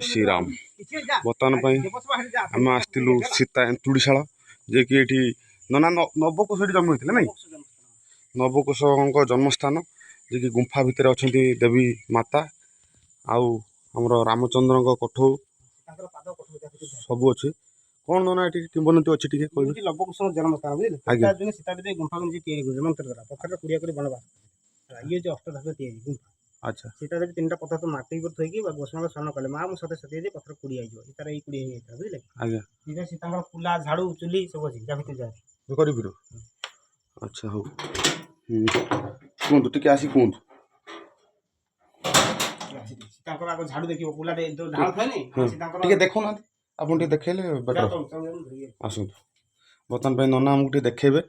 श्रीराम बर्तमान आम आसलु सीता एंतुड़ीशाला जे कि ये नना नवकोश जन्म होते ना नवकोश जन्मस्थान जे कि गुंफा भितर अच्छा देवी माता आउ आमर रामचंद्र कठौ सब अच्छे कौन नना ये किंवदंती अच्छी टी लवकुश जन्मस्थान बुझे सीता गुंफा पत्थर कुड़िया कर बनवास ये जो अष्टधातु गुंफा अच्छा सीता देवी तीन पत्थर तो माटी पर थोकी गोस्वामी स्नान कले माँ मुझे सत्य पत्थर कुड़िया तार ये कुड़िया बुझे आज्ञा सीता फुला झाड़ू चुली सब अच्छी जा भर जाए कर अच्छा हो कहतु टी आसी कहतु आग झाड़ू देखिए फुला ढाल थे देखो ना आप देखेले बेटर आसतु बर्तमान नना आमको देखेबे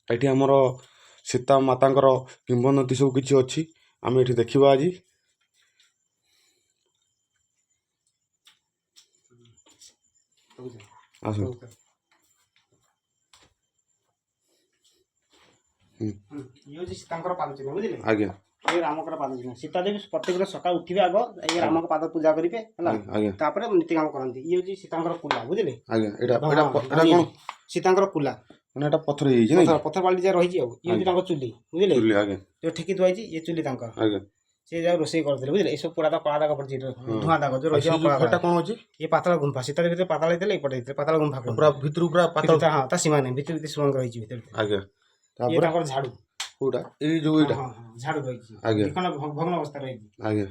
ये आमर सीता माता किंवदंती सब किसी अच्छी आम ये देखा आज आसतु आज्ञा ये राम पाद चिन्ह सीता देवी प्रत्येक सकाल उठे आग ये राम पाद पूजा करेंगे नीति काम करती ये हूँ सीता कुला बुझे सीता कुला मैंने पत्थर पत्थर बाल्टी जहाँ रही ये चुली बुझे जो ठेकी थुआई ये चुली सी जब रोसे करते बुझे सब पोड़ा कला दाग पड़ी धुआं दाग जो रही कौन अच्छी ये पाताल गुंफा सीता देवी पाताल ये पाताल गुंफा पूरा भीतर पूरा पाताल हाँ सीमा नहीं भीतर सुरंग रही ये झाड़ू झाड़ू रही भग्न अवस्था रही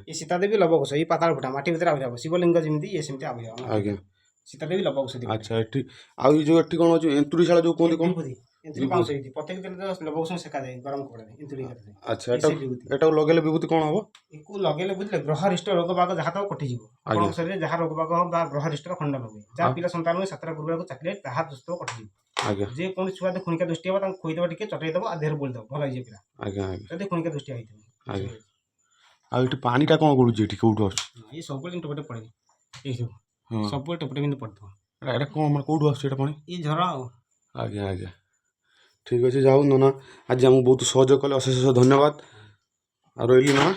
ये सीता देवी लवकुश ये पाताल फुटा माटी भीतर आविर्भाव शिवलिंग जमी ये सेमती आविर्भाव सीता देवी लवकुश अच्छा ये कौन अच्छे एंतुड़ीशाला जो कहते कौन प्रत्येक दिन लवकुश सेका जाए गरम कपड़े अच्छा एटा लगेले विभूति कौन हम लगेले बुझे ग्रहरिष्ट रोग बाग जहाँ तक कटिज शरीर जहाँ रोग बाग ग्रहरिष्ट खंड लगे जहाँ पिला सन्तान सतरा गुरुवार को चाकरी जहाँ दुष्ट कटिज जे कौन छुआ खुणिका दृष्टि हम खोईदेव टे चटईदेव आ देह बोलदेव भल हो पिला जब खुणिका दृष्टि होती आगे पानीटा कौन गलुचे कौटू ये सब टपटे पड़े ये सब टपटे कि पड़ता है कौन कौटू आसुँ ये झर आज्ञा आज्ञा ठीक अच्छे जाऊ नना आज आमको बहुत सहयोग कले अशेष धन्यवाद आ रही ना।